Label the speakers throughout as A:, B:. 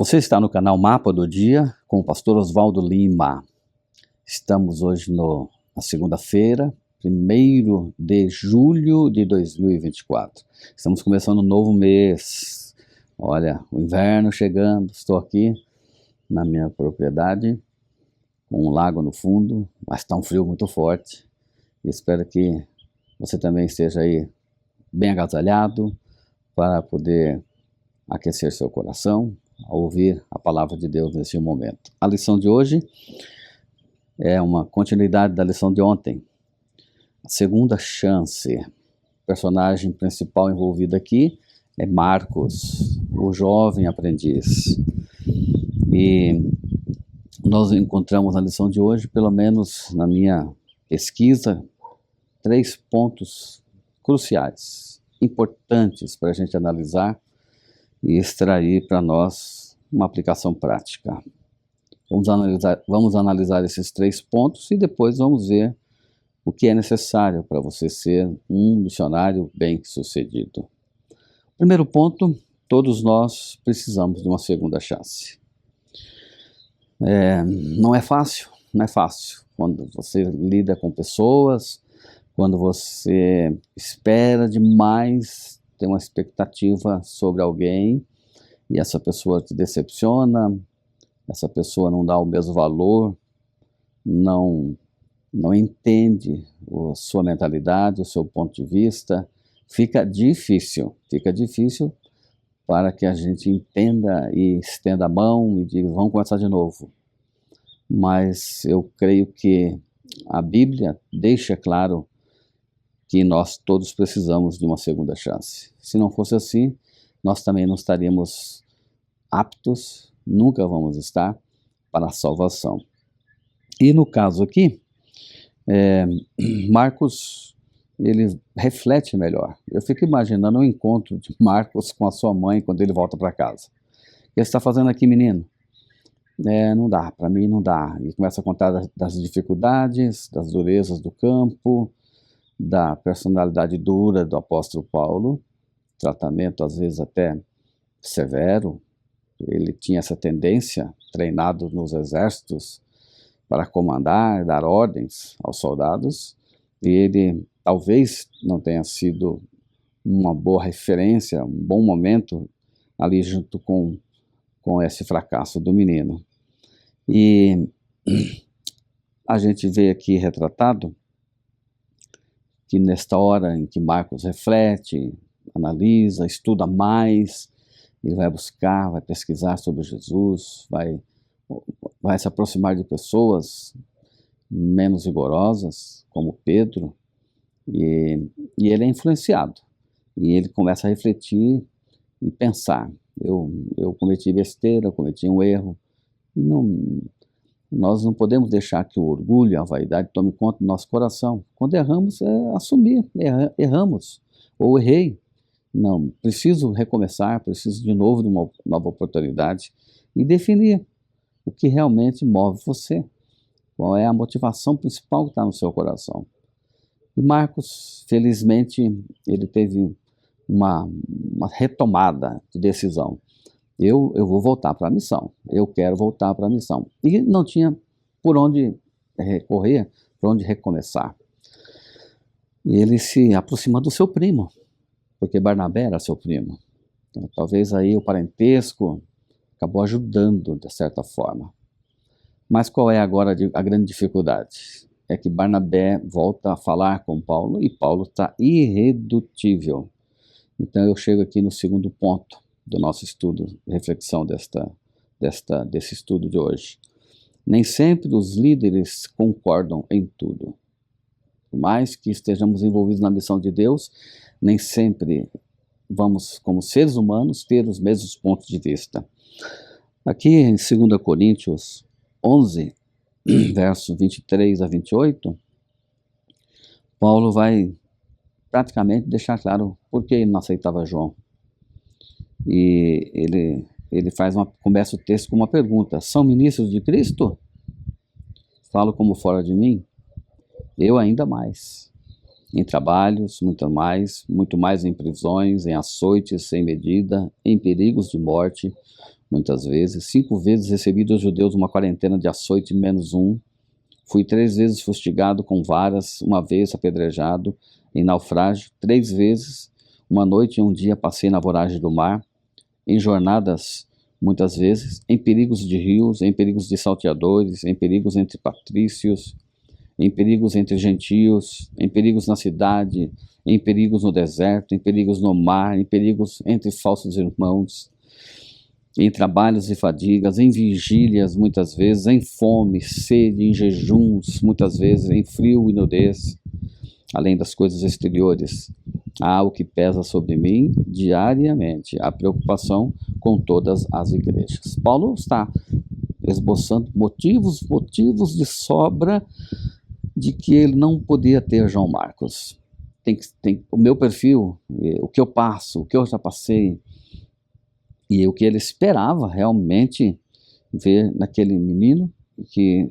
A: Você está no canal Mapa do Dia com o pastor Oswaldo Lima. Estamos hoje na segunda-feira, 1º de julho de 2024. Estamos começando um novo mês. Olha, o inverno chegando. Estou aqui na minha propriedade, com um lago no fundo, mas está um frio muito forte. Espero que você também esteja aí bem agasalhado para poder aquecer seu coração ao ouvir a palavra de Deus nesse momento. A lição de hoje é uma continuidade da lição de ontem. A segunda chance. O personagem principal envolvido aqui é Marcos, o jovem aprendiz. E nós encontramos na lição de hoje, pelo menos na minha pesquisa, 3 pontos cruciais, importantes para a gente analisar e extrair para nós uma aplicação prática. Vamos analisar esses 3 pontos e depois vamos ver o que é necessário para você ser um missionário bem-sucedido. Primeiro ponto, todos nós precisamos de uma segunda chance. Não é fácil quando você lida com pessoas, quando você espera demais, tem uma expectativa sobre alguém e essa pessoa te decepciona, essa pessoa não dá o mesmo valor, não entende a sua mentalidade, o seu ponto de vista. Fica difícil para que a gente entenda e estenda a mão e diga, vamos começar de novo. Mas eu creio que a Bíblia deixa claro que nós todos precisamos de uma segunda chance. Se não fosse assim, nós também não estaríamos aptos, nunca vamos estar para a salvação. E no caso aqui, Marcos, ele reflete melhor. Eu fico imaginando o encontro de Marcos com a sua mãe quando ele volta para casa. O que você está fazendo aqui, menino? Não dá, para mim não dá. E começa a contar das dificuldades, das durezas do campo, da personalidade dura do apóstolo Paulo, tratamento às vezes até severo. Ele tinha essa tendência, treinado nos exércitos, para comandar, dar ordens aos soldados, e ele talvez não tenha sido uma boa referência, um bom momento ali junto com esse fracasso do menino. E a gente vê aqui retratado que nesta hora em que Marcos reflete, analisa, estuda mais, ele vai buscar, vai pesquisar sobre Jesus, vai se aproximar de pessoas menos rigorosas, como Pedro, e ele é influenciado, e ele começa a refletir e pensar, eu cometi besteira, eu cometi um erro, e nós não podemos deixar que o orgulho, a vaidade tome conta do nosso coração. Quando erramos, assumir, erramos, ou errei. Não, preciso recomeçar, preciso de novo de uma nova oportunidade e definir o que realmente move você. Qual é a motivação principal que está no seu coração. E Marcos, felizmente, ele teve uma retomada de decisão. Eu vou voltar para a missão, eu quero voltar para a missão. E não tinha por onde recorrer, por onde recomeçar. E ele se aproxima do seu primo, porque Barnabé era seu primo. Então, talvez aí o parentesco acabou ajudando de certa forma. Mas qual é agora a grande dificuldade? É que Barnabé volta a falar com Paulo e Paulo está irredutível. Então eu chego aqui no segundo ponto do nosso estudo, reflexão desse estudo de hoje. Nem sempre os líderes concordam em tudo. Por mais que estejamos envolvidos na missão de Deus, nem sempre vamos, como seres humanos, ter os mesmos pontos de vista. Aqui em 2 Coríntios 11, versos 23 a 28, Paulo vai praticamente deixar claro por que ele não aceitava João. E ele começa o texto com uma pergunta: são ministros de Cristo? Falo como fora de mim? Eu ainda mais. Em trabalhos, muito mais em prisões, em açoites sem medida, em perigos de morte, muitas vezes. 5 vezes recebi dos judeus uma quarentena de açoite menos um. Fui 3 vezes fustigado com varas, 1 vez apedrejado, em naufrágio, 3 vezes. Uma noite e um dia passei na voragem do mar, em jornadas, muitas vezes, em perigos de rios, em perigos de salteadores, em perigos entre patrícios, em perigos entre gentios, em perigos na cidade, em perigos no deserto, em perigos no mar, em perigos entre falsos irmãos, em trabalhos e fadigas, em vigílias muitas vezes, em fome, sede, em jejuns muitas vezes, em frio e nudez, além das coisas exteriores. Há o que pesa sobre mim diariamente, a preocupação com todas as igrejas. Paulo está esboçando motivos de sobra de que ele não podia ter João Marcos. Tem o meu perfil, o que eu passo, o que eu já passei, e o que ele esperava realmente ver naquele menino que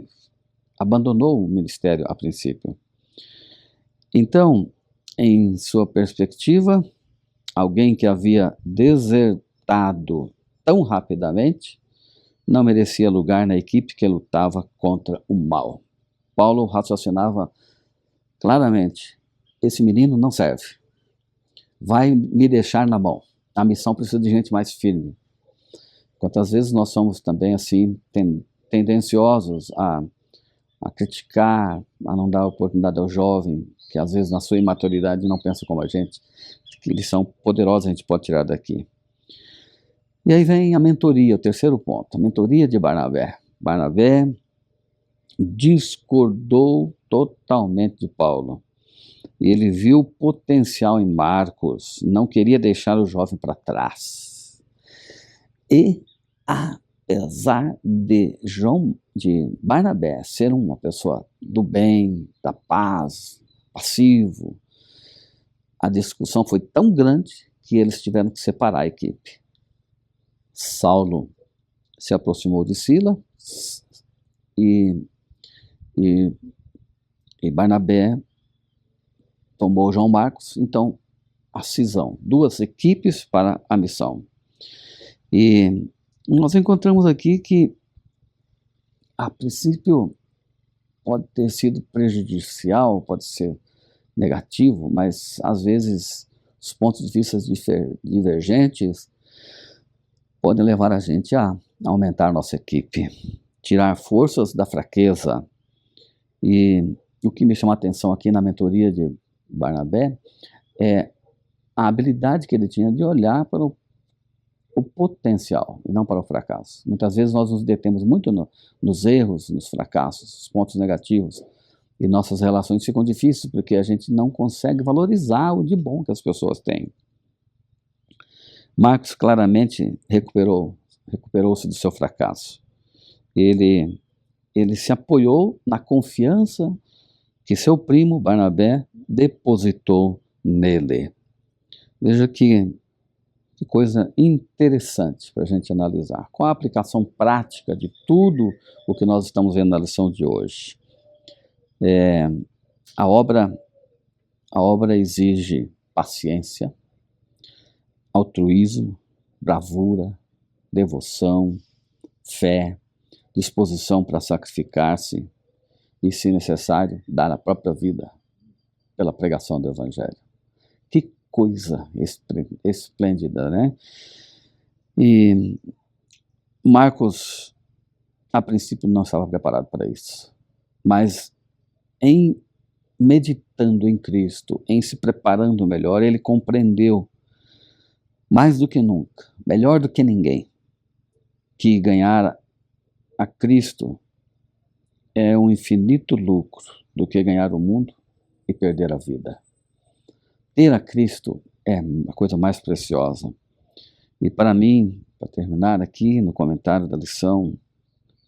A: abandonou o ministério a princípio. Então, em sua perspectiva, alguém que havia desertado tão rapidamente não merecia lugar na equipe que lutava contra o mal. Paulo raciocinava claramente: esse menino não serve, vai me deixar na mão, a missão precisa de gente mais firme. Quantas vezes nós somos também assim, tendenciosos a criticar, a não dar oportunidade ao jovem, que às vezes na sua imaturidade não pensa como a gente, que lição poderosa a gente pode tirar daqui. E aí vem a mentoria, o terceiro ponto, a mentoria de Barnabé. Barnabé discordou totalmente de Paulo. Ele viu potencial em Marcos, não queria deixar o jovem para trás. E apesar de Barnabé ser uma pessoa do bem, da paz, passivo, a discussão foi tão grande que eles tiveram que separar a equipe. Saulo se aproximou de Silas e Barnabé tomou João Marcos. Então, a cisão, 2 equipes para a missão. E nós encontramos aqui que, a princípio, pode ter sido prejudicial, pode ser negativo, mas às vezes os pontos de vista divergentes podem levar a gente a aumentar nossa equipe, tirar forças da fraqueza. E o que me chama a atenção aqui na mentoria de Barnabé é a habilidade que ele tinha de olhar para o potencial e não para o fracasso. Muitas vezes nós nos detemos muito nos erros, nos fracassos, nos pontos negativos, e nossas relações ficam difíceis porque a gente não consegue valorizar o de bom que as pessoas têm. Marcos claramente recuperou-se do seu fracasso. Ele se apoiou na confiança que seu primo Barnabé depositou nele. Veja que coisa interessante para a gente analisar. Qual a aplicação prática de tudo o que nós estamos vendo na lição de hoje? A obra exige paciência, altruísmo, bravura, devoção, fé, disposição para sacrificar-se e, se necessário, dar a própria vida pela pregação do Evangelho. Que coisa esplêndida, né? E Marcos, a princípio, não estava preparado para isso, mas em meditando em Cristo, em se preparando melhor, ele compreendeu mais do que nunca, melhor do que ninguém, que ganhar a Cristo é um infinito lucro do que ganhar o mundo e perder a vida. Ter a Cristo é a coisa mais preciosa. E para mim, para terminar aqui no comentário da lição,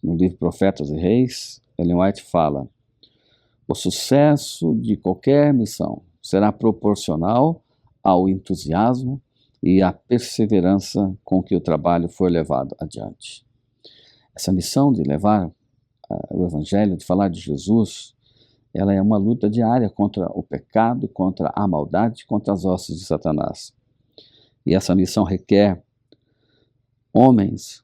A: no livro Profetas e Reis, Ellen White fala: o sucesso de qualquer missão será proporcional ao entusiasmo e à perseverança com que o trabalho for levado adiante. Essa missão de levar o Evangelho, de falar de Jesus, ela é uma luta diária contra o pecado, contra a maldade, contra as hostes de Satanás. E essa missão requer homens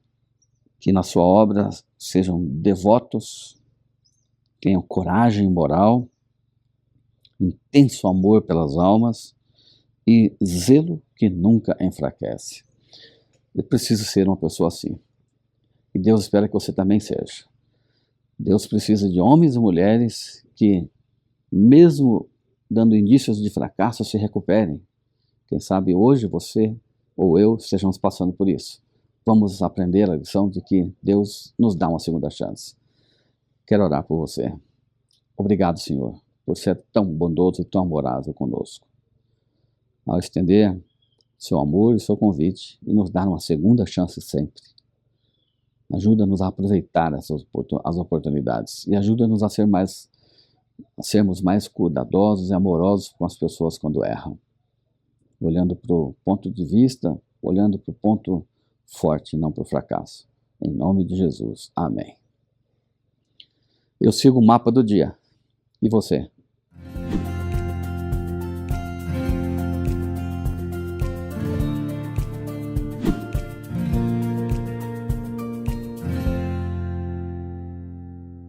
A: que na sua obra sejam devotos, tenham coragem moral, intenso amor pelas almas e zelo que nunca enfraquece. Eu preciso ser uma pessoa assim. E Deus espera que você também seja. Deus precisa de homens e mulheres que, mesmo dando indícios de fracasso, se recuperem. Quem sabe hoje você ou eu estejamos passando por isso. Vamos aprender a lição de que Deus nos dá uma segunda chance. Quero orar por você. Obrigado, Senhor, por ser tão bondoso e tão amorável conosco. Ao estender seu amor e seu convite e nos dar uma segunda chance sempre. Ajuda-nos a aproveitar as oportunidades e ajuda-nos a sermos mais cuidadosos e amorosos com as pessoas quando erram. Olhando para o ponto de vista, olhando para o ponto forte, não para o fracasso. Em nome de Jesus. Amém. Eu sigo o mapa do dia. E você?